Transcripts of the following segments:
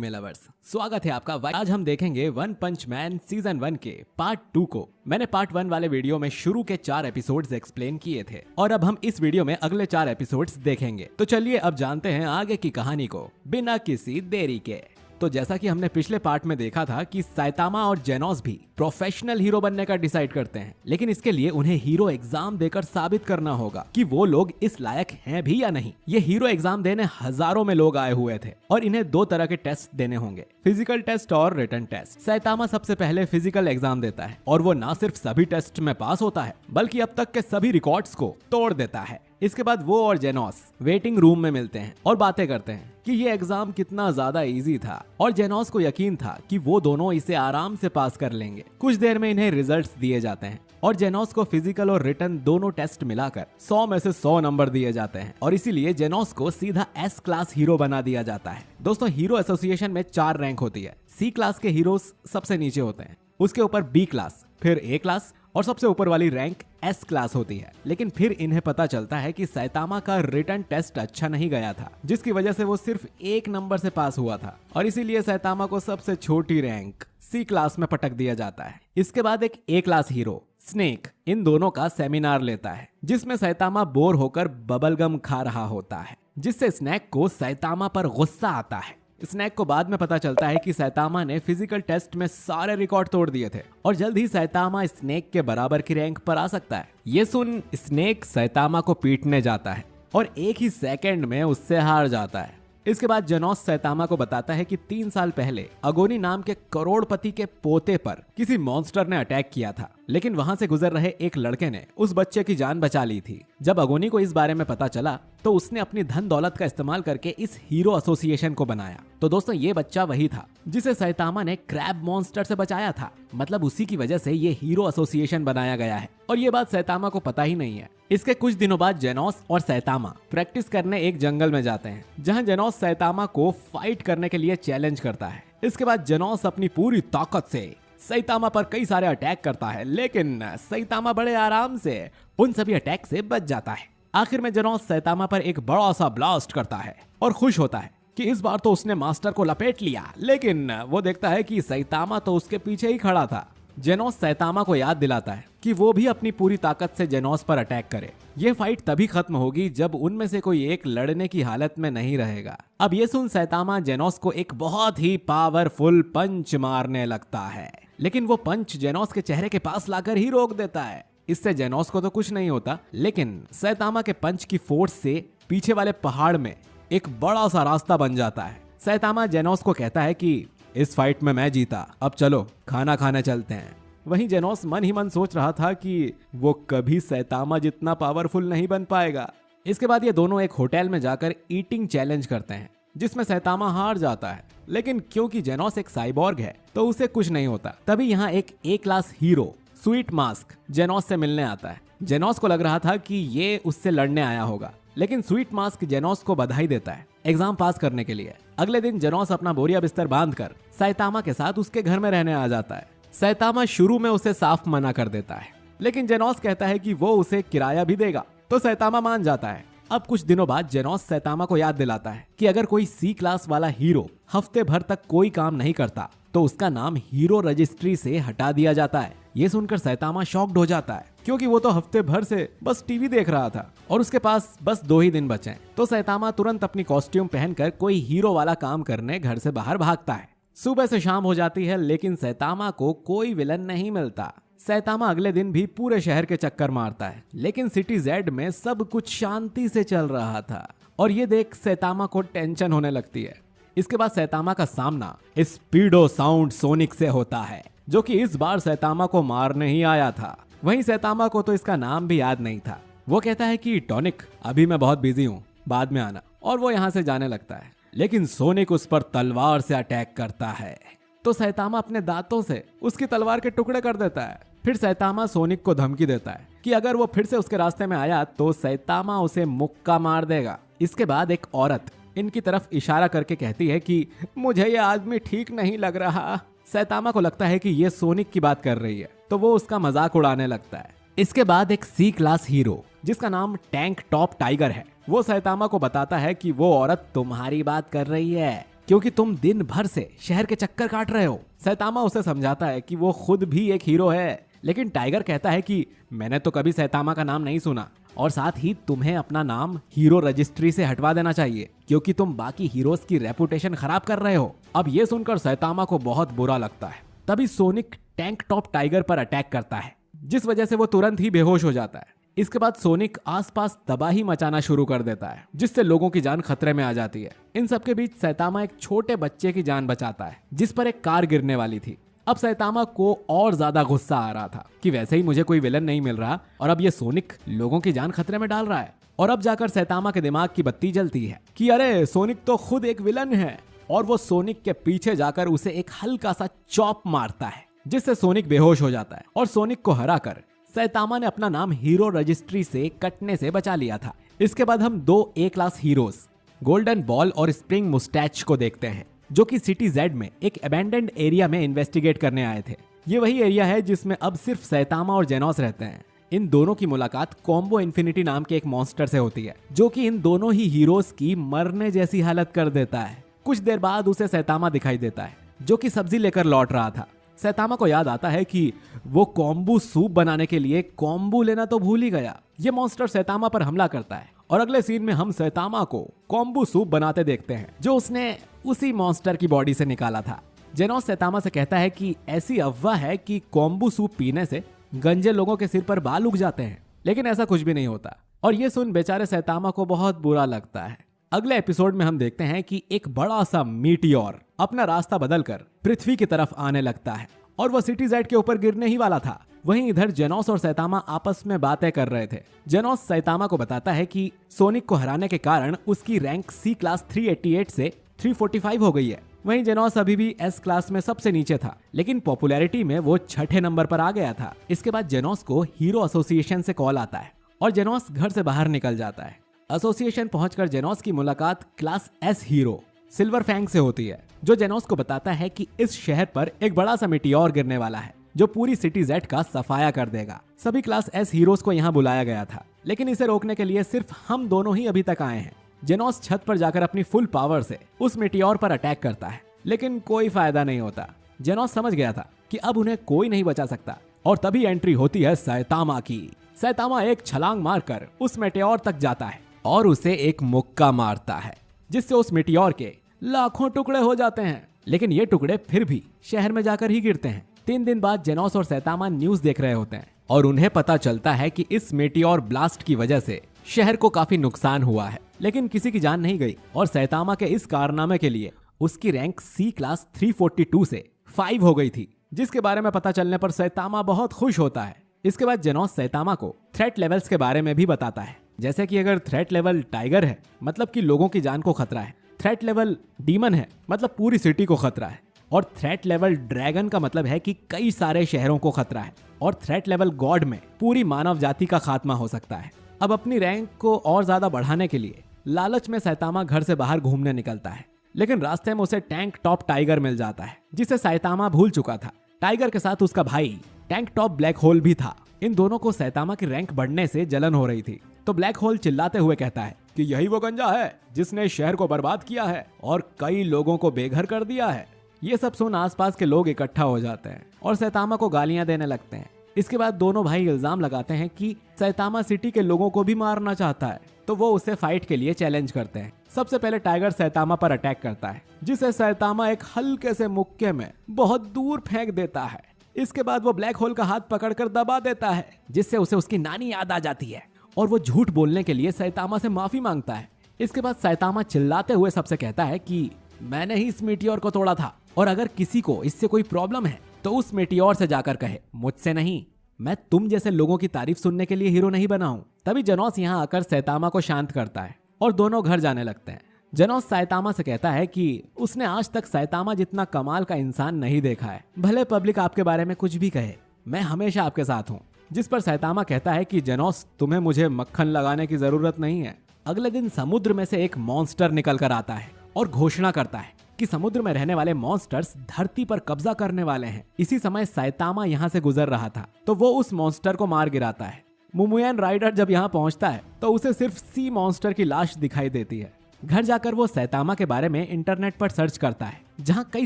Anime lovers, स्वागत है आपका। आज हम देखेंगे वन पंच मैन सीजन 1 के पार्ट 2 को। मैंने पार्ट 1 वाले वीडियो में शुरू के 4 एपिसोड्स एक्सप्लेन किए थे और अब हम इस वीडियो में अगले 4 एपिसोड्स देखेंगे। तो चलिए अब जानते हैं आगे की कहानी को बिना किसी देरी के। तो जैसा कि हमने पिछले पार्ट में देखा था कि साइतामा और जेनोस भी प्रोफेशनल हीरो बनने का डिसाइड करते हैं, लेकिन इसके लिए उन्हें हीरो एग्जाम देकर साबित करना होगा कि वो लोग इस लायक हैं भी या नहीं। ये हीरो एग्जाम देने हजारों में लोग आए हुए थे और इन्हें 2 तरह के टेस्ट देने होंगे, फिजिकल टेस्ट और रिटन टेस्ट। साइतामा सबसे पहले फिजिकल एग्जाम देता है और वो ना सिर्फ सभी टेस्ट में पास होता है बल्कि अब तक के सभी रिकॉर्ड्स को तोड़ देता है। इसके बाद वो और जेनोस वेटिंग रूम में मिलते हैं और बातें करते हैं कि ये एग्जाम कितना ज्यादा इजी था और जेनोस को यकीन था कि वो दोनों इसे आराम से पास कर लेंगे। कुछ देर में इन्हें रिजल्ट्स दिए जाते हैं और जेनोस को फिजिकल और रिटन दोनों टेस्ट मिलाकर 100 में से 100 नंबर दिए जाते हैं और इसीलिए जेनोस को सीधा S क्लास हीरो बना दिया जाता है। दोस्तों, हीरो एसोसिएशन में 4 रैंक होती है। C क्लास के हीरोज सबसे नीचे होते हैं, उसके ऊपर B क्लास, फिर A क्लास और सबसे ऊपर वाली रैंक S क्लास होती है। लेकिन फिर इन्हें पता चलता है कि साइतामा का रिटन टेस्ट अच्छा नहीं गया था, जिसकी वजह से वो सिर्फ 1 नंबर से पास हुआ था और इसीलिए साइतामा को सबसे छोटी रैंक C क्लास में पटक दिया जाता है। इसके बाद एक A class hero snake in दोनों का सेमिनार लेता है, जिसमें साइतामा बोर होकर बबलगम खा रहा होता है, जिससे स्नेक को साइतामा पर गुस्सा आता है। स्नेक को बाद में पता चलता है कि साइतामा ने फिजिकल टेस्ट में सारे रिकॉर्ड तोड़ दिए थे और जल्द ही साइतामा स्नेक के बराबर की रैंक पर आ सकता है। ये सुन स्नेक साइतामा को पीटने जाता है और एक ही सेकंड में उससे हार जाता है। इसके बाद जेनोस साइतामा को बताता है कि 3 साल पहले अगोनी नाम के करोड़पति के पोते पर किसी मॉन्स्टर ने अटैक किया था, लेकिन वहां से गुजर रहे एक लड़के ने उस बच्चे की जान बचा ली थी। जब अगोनी को इस बारे में पता चला तो उसने अपनी धन दौलत का इस्तेमाल करके इस हीरो एसोसिएशन को बनाया। तो दोस्तों, ये बच्चा वही था जिसे साइतामा ने क्रैब मॉन्स्टर से बचाया था। मतलब उसी की वजह से ये हीरो एसोसिएशन बनाया गया है और ये बात साइतामा को पता ही नहीं है। इसके कुछ दिनों बाद जेनोस और साइतामा प्रैक्टिस करने एक जंगल में जाते हैं, जहां जेनोस साइतामा को फाइट करने के लिए चैलेंज करता है। इसके बाद जेनोस अपनी पूरी ताकत से साइतामा पर कई सारे अटैक करता है, लेकिन साइतामा बड़े आराम से उन सभी अटैक से बच जाता है। आखिर में जेनोस साइतामा पर एक बड़ा सा ब्लास्ट करता है और खुश होता है कि इस बार तो उसने मास्टर को लपेट लिया, लेकिन वो देखता है कि साइतामा तो उसके पीछे ही खड़ा था। जेनोस साइतामा को याद दिलाता है कि वो भी अपनी पूरी ताकत से जेनोस पर अटैक करे। ये फाइट तभी खत्म होगी जब उनमें से कोई एक लड़ने की हालत में नहीं रहेगा। अब ये सुन साइतामा जेनोस को एक बहुत ही पावरफुल पंच मारने लगता है, लेकिन वो पंच जेनोस के चेहरे के पास लाकर ही रोक देता है। इससे जेनोस को तो कुछ नहीं होता, लेकिन साइतामा के पंच की फोर्स से पीछे वाले पहाड़ में एक बड़ा सा रास्ता बन जाता है। साइतामा जेनोस को कहता है कि इस फाइट में मैं जीता, अब चलो खाना खाने चलते हैं। वहीं जेनोस मन ही मन सोच रहा था कि वो कभी साइतामा जितना पावरफुल नहीं बन पाएगा। इसके बाद ये दोनों एक होटल में जाकर ईटिंग चैलेंज करते हैं, जिसमें साइतामा हार जाता है, लेकिन क्योंकि जेनोस एक साइबॉर्ग है तो उसे कुछ नहीं होता। तभी यहाँ एक A class hero sweet mask जेनोस से मिलने आता है। जेनोस को लग रहा था कि ये उससे लड़ने आया होगा, लेकिन स्वीट मास्क जेनोस को बधाई देता है एग्जाम पास करने के लिए। अगले दिन जेनोस अपना बोरिया बिस्तर बांधकर साइतामा के साथ उसके घर में रहने आ जाता है। साइतामा शुरू में उसे साफ मना कर देता है, लेकिन जेनोस कहता है कि वो उसे किराया भी देगा, तो साइतामा मान जाता है। अब कुछ दिनों बाद जेनोस साइतामा को याद दिलाता है कि अगर कोई C क्लास वाला हीरो हफ्ते भर तक कोई काम नहीं करता तो उसका नाम हीरो रजिस्ट्री से हटा दिया जाता है। ये सुनकर साइतामा शॉक्ड हो जाता है, क्योंकि वो तो हफ्ते भर से बस टीवी देख रहा था और उसके पास बस 2 ही दिन बचे हैं। तो साइतामा तुरंत अपनी कॉस्ट्यूम पहनकर कोई हीरो वाला काम करने घर से बाहर भागता है। सुबह से शाम हो जाती है, लेकिन साइतामा को कोई विलन नहीं मिलता। साइतामा अगले दिन भी पूरे शहर के चक्कर मारता है, लेकिन सिटी Z में सब कुछ शांति से चल रहा था और ये देख साइतामा को टेंशन होने लगती है। इसके बाद साइतामा का सामना स्पीडो साउंड सोनिक से होता है, जो कि इस बार साइतामा को मारने ही आया था। वहीं साइतामा को तो इसका नाम भी याद नहीं था। वो कहता है कि टॉनिक, अभी मैं बहुत बिजी हूँ, बाद में आना, और वो यहाँ से जाने लगता है। लेकिन सोनिक उस पर तलवार से अटैक करता है, तो साइतामा अपने दांतों से उसकी तलवार के टुकड़े कर देता है। फिर साइतामा सोनिक को धमकी देता है कि अगर वो फिर से उसके रास्ते में आया तो साइतामा उसे मुक्का मार देगा। इसके बाद एक औरत इनकी तरफ इशारा करके कहती है कि मुझे ये आदमी ठीक नहीं लग रहा। साइतामा को लगता है कि ये सोनिक की बात कर रही है, तो वो उसका मजाक उड़ाने लगता है। इसके बाद एक C क्लास हीरो जिसका नाम टैंक टॉप टाइगर है, वो साइतामा को बताता है कि वो औरत तुम्हारी बात कर रही है क्योंकि तुम दिन भर से शहर के चक्कर काट रहे हो। सैतामा उसे समझाता है कि वो खुद भी एक हीरो है, लेकिन टाइगर कहता है कि मैंने तो कभी सैतामा का नाम नहीं सुना, और साथ ही तुम्हें अपना नाम हीरो रजिस्ट्री से हटवा देना चाहिए क्योंकि तुम बाकी हीरोज की रेपुटेशन खराब कर रहे हो। अब ये सुनकर सैतामा को बहुत बुरा लगता है। तभी सोनिक टैंक टॉप टाइगर पर अटैक करता है, जिस वजह से वो तुरंत ही बेहोश हो जाता है। इसके बाद सोनिक आसपास तबाही मचाना शुरू कर देता है, जिससे लोगों की जान खतरे में आ जाती है। इन सबके बीच सैतामा एक छोटे बच्चे की जान बचाता है, जिस पर एक कार गिरने वाली थी। अब सैतामा को और ज्यादा गुस्सा आ रहा था कि वैसे ही मुझे कोई विलन नहीं मिल रहा और अब ये सोनिक लोगों की जान खतरे में डाल रहा है। और अब जाकर सैतामा के दिमाग की बत्ती जलती है कि अरे सोनिक तो खुद एक विलन है, और वो सोनिक के पीछे जाकर उसे एक हल्का सा चॉप मारता है, जिससे सोनिक बेहोश हो जाता है। और सोनिक को हराकर सैतामा ने अपना नाम हीरो रजिस्ट्री से कटने से बचा लिया था। इसके बाद हम दो ए क्लास हीरोज गोल्डन बॉल और स्प्रिंग मुस्टैच को देखते हैं, जो कि सिटी जेड में एक अबैंडन्ड एरिया में इन्वेस्टिगेट करने आए थे। ये वही एरिया है जिसमें अब सिर्फ सैतामा और जेनोस रहते हैं। इन दोनों की मुलाकात कॉम्बो इन्फिनिटी नाम के एक मॉन्स्टर से होती है, जो कि इन दोनों ही हीरोज की मरने जैसी हालत कर देता है। कुछ देर बाद उसे सैतामा दिखाई देता है, जो कि सब्जी लेकर लौट रहा था। सैतामा को याद आता है कि वो कॉम्बू सूप बनाने के लिए कॉम्बू लेना तो भूल ही गया। ये मॉन्स्टर सैतामा पर हमला करता है और अगले सीन में हम सैतामा को कॉम्बू सूप बनाते देखते हैं, जो उसने उसी मॉन्स्टर की बॉडी से निकाला था। जेनोस सैतामा से कहता है कि ऐसी अफवाह है कि कॉम्बू सूप पीने से गंजे लोगों के सिर पर बाल उग जाते हैं, लेकिन ऐसा कुछ भी नहीं होता। और ये सुन बेचारे सैतामा को बहुत बुरा लगता है। अगले एपिसोड में हम देखते हैं कि एक बड़ा सा मीटियोर अपना रास्ता बदलकर पृथ्वी की तरफ आने लगता है और वह सिटी जेड के ऊपर गिरने ही वाला था। वहीं इधर जेनोस और सैतामा आपस में बातें कर रहे थे। जेनोस सैतामा को बताता है कि सोनिक को हराने के कारण उसकी रैंक सी क्लास 388 से 345 हो गई है। वहीं जेनोस अभी भी एस क्लास में सबसे नीचे था, लेकिन पॉपुलैरिटी में वो 6ठे नंबर पर आ गया था। इसके बाद जेनोस को हीरो एसोसिएशन से कॉल आता है और जेनोस घर से बाहर निकल जाता है। एसोसिएशन पहुंचकर जेनोस की मुलाकात class S hero Silver Fang से होती है, जो जेनोस को बताता है कि इस शहर पर एक बड़ा सा मीटियोर गिरने वाला है, जो पूरी सिटी जेड का सफाया कर देगा। सभी क्लास एस हीरोज को यहाँ बुलाया गया था, लेकिन इसे रोकने के लिए सिर्फ हम दोनों ही अभी तक आए हैं। जेनोस छत पर जाकर अपनी फुल पावर से उस मीटियोर पर अटैक करता है, लेकिन कोई फायदा नहीं होता। जेनोस समझ गया था कि अब उन्हें कोई नहीं बचा सकता, और तभी एंट्री होती है सैतामा की। सैतामा एक छलांग मारकर उस मीटियोर तक जाता है और उसे एक मुक्का मारता है, जिससे उस मीटियोर के लाखों टुकड़े हो जाते हैं, लेकिन ये टुकड़े फिर भी शहर में जाकर ही गिरते हैं। 3 दिन बाद जेनोस और सैतामा न्यूज देख रहे होते हैं और उन्हें पता चलता है कि इस मीटियोर ब्लास्ट की वजह से शहर को काफी नुकसान हुआ है, लेकिन किसी की जान नहीं गई। और सैतामा के इस कारनामे के लिए उसकी रैंक सी क्लास 342 से 5 हो गई थी, जिसके बारे में पता चलने पर सैतामा बहुत खुश होता है। इसके बाद जेनोस सैतामा को थ्रेट लेवल्स के बारे में भी बताता है, जैसे कि अगर थ्रेट लेवल टाइगर है मतलब कि लोगों की जान को खतरा है, थ्रेट लेवल डीमन है मतलब पूरी सिटी को खतरा है, और थ्रेट लेवल ड्रैगन का मतलब है कि कई सारे शहरों को खतरा है, और थ्रेट लेवल गॉड में पूरी मानव जाति का खात्मा हो सकता है। अब अपनी रैंक को और ज्यादा बढ़ाने के लिए लालच में सैतामा घर से बाहर घूमने निकलता है, लेकिन रास्ते में उसे टैंक टॉप टाइगर मिल जाता है, जिसे सैतामा भूल चुका था। टाइगर के साथ उसका भाई टैंक टॉप ब्लैक होल भी था। इन दोनों को सैतामा की रैंक बढ़ने से जलन हो रही थी, तो ब्लैक होल चिल्लाते हुए कहता है कि यही वो गंजा है जिसने शहर को बर्बाद किया है और कई लोगों को बेघर कर दिया है। ये सब सुन आसपास के लोग इकट्ठा हो जाते हैं और सैतामा को गालियां देने लगते हैं। इसके बाद दोनों भाई इल्जाम लगाते हैं कि सैतामा सिटी के लोगों को भी मारना चाहता है, तो वो उसे फाइट के लिए चैलेंज करते हैं। सबसे पहले टाइगर सैतामा पर अटैक करता है, जिसे सैतामा एक हल्के से मुक्के में बहुत दूर फेंक देता है। इसके बाद वो ब्लैक होल का हाथ पकड़कर दबा देता है, जिससे उसे उसकी नानी याद आ जाती है और वो झूठ बोलने के लिए सैतामा से माफी मांगता है। इसके बाद सैतामा चिल्लाते हुए सबसे कहता है कि मैंने ही इस मीटियोर को तोड़ा था, और अगर किसी को इससे कोई प्रॉब्लम है तो उस मीटियोर से जाकर कहे, मुझसे नहीं। मैं तुम जैसे लोगों की तारीफ सुनने के लिए हीरो नहीं बना हूं। तभी जेनोस यहाँ आकर सैतामा को शांत करता है और दोनों घर जाने लगते हैं। जेनोस सैतामा से कहता है कि उसने आज तक सैतामा जितना कमाल का इंसान नहीं देखा है। भले पब्लिक आपके बारे में कुछ भी कहे, मैं हमेशा आपके साथ हूँ। जिस पर सैतामा कहता है कि जेनोस, तुम्हें मुझे मक्खन लगाने की जरूरत नहीं है। अगले दिन समुद्र में से एक मॉन्स्टर निकल कर आता है और घोषणा करता है कि समुद्र में रहने वाले मॉन्स्टर्स धरती पर कब्जा करने वाले हैं। इसी समय सैतामा यहाँ से गुजर रहा था, तो वो उस मॉन्स्टर को मार गिराता है। मुमुयान राइडर जब यहाँ पहुँचता है तो उसे सिर्फ सी मॉन्स्टर की लाश दिखाई देती है। घर जाकर वो सैतामा के बारे में इंटरनेट पर सर्च करता है, जहाँ कई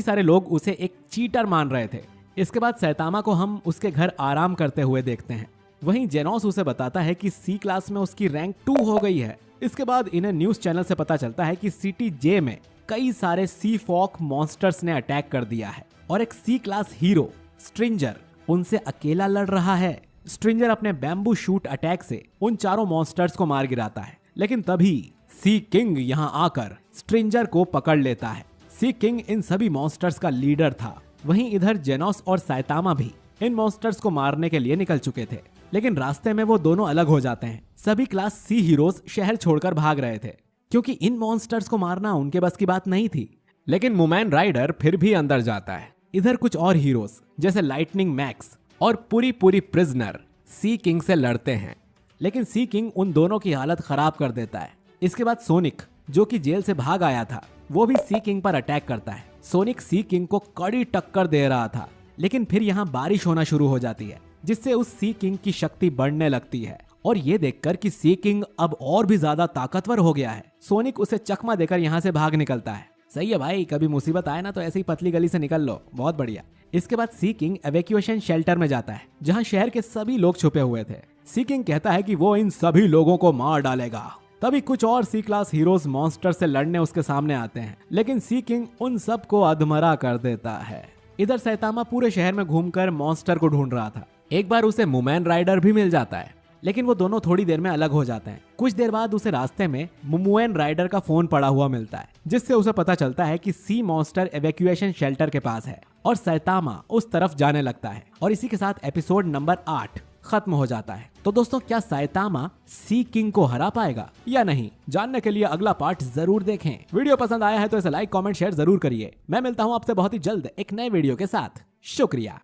सारे लोग उसे एक चीटर मान रहे थे। इसके बाद सैतामा को हम उसके घर आराम करते हुए देखते हैं। वहीं जेनोस उसे बताता है कि सी क्लास में उसकी रैंक 2 हो गई है। इसके बाद इन्हें न्यूज चैनल से पता चलता है कि सिटी जे में कई सारे सी फॉक मॉन्स्टर्स ने अटैक कर दिया है और एक सी क्लास हीरो स्ट्रिंजर उनसे अकेला लड़ रहा है। स्ट्रिंजर अपने बैम्बू शूट अटैक से उन चारों मॉन्स्टर्स को मार गिराता है, लेकिन तभी सी किंग यहाँ आकर स्ट्रिंजर को पकड़ लेता है। सी किंग इन सभी मॉन्स्टर्स का लीडर था। वहीं इधर जेनोस और सैतामा भी इन मॉन्स्टर्स को मारने के लिए निकल चुके थे, लेकिन रास्ते में वो दोनों अलग हो जाते हैं। सभी क्लास सी हीरोज शहर छोड़कर भाग रहे थे, क्योंकि इन मॉन्स्टर्स को मारना उनके बस की बात नहीं थी। लेकिन मूमैन राइडर फिर भी अंदर जाता है। इधर कुछ और हीरोज जैसे लाइटनिंग मैक्स और पूरी प्रिजनर सी किंग से लड़ते हैं, लेकिन सी किंग उन दोनों की हालत खराब कर देता है। इसके बाद सोनिक, जो कि जेल से भाग आया था, वो भी सी किंग पर अटैक करता है। सोनिक सी किंग को कड़ी टक्कर दे रहा था, लेकिन फिर यहाँ बारिश होना शुरू हो जाती है, जिससे उस सी किंग की शक्ति बढ़ने लगती है। और ये देखकर कि सी किंग अब और भी ज्यादा ताकतवर हो गया है, सोनिक उसे चकमा देकर यहाँ से भाग निकलता है। सही है भाई, कभी मुसीबत आए ना तो ऐसी पतली गली से निकल लो, बहुत बढ़िया। इसके बाद सी किंग एवैक्यूएशन शेल्टर में जाता है, जहाँ शहर के सभी लोग छुपे हुए थे। सी किंग कहता है कि वो इन सभी लोगों को मार डालेगा। तभी कुछ और सी क्लास हीरोज मॉन्स्टर से लड़ने उसके सामने आते हैं, लेकिन सी किंग उन सबको अधमरा कर देता है। इधर सैतामा पूरे शहर में घूमकर मॉन्स्टर को ढूंढ रहा था। एक बार उसे मूमैन राइडर भी मिल जाता है, लेकिन वो दोनों थोड़ी देर में अलग हो जाते हैं। कुछ देर बाद उसे रास्ते में मूमैन राइडर का फोन पड़ा हुआ मिलता है, जिससे उसे पता चलता है कि सी मॉन्स्टर एवैक्यूएशन शेल्टर के पास है और सैतामा उस तरफ जाने लगता है। और इसी के साथ एपिसोड नंबर 8 खत्म हो जाता है। तो दोस्तों, क्या सैतामा सी किंग को हरा पाएगा या नहीं, जानने के लिए अगला पार्ट जरूर देखें। वीडियो पसंद आया है तो इसे लाइक, कमेंट, शेयर जरूर करिए। मैं मिलता हूं आपसे बहुत ही जल्द एक नए वीडियो के साथ। शुक्रिया।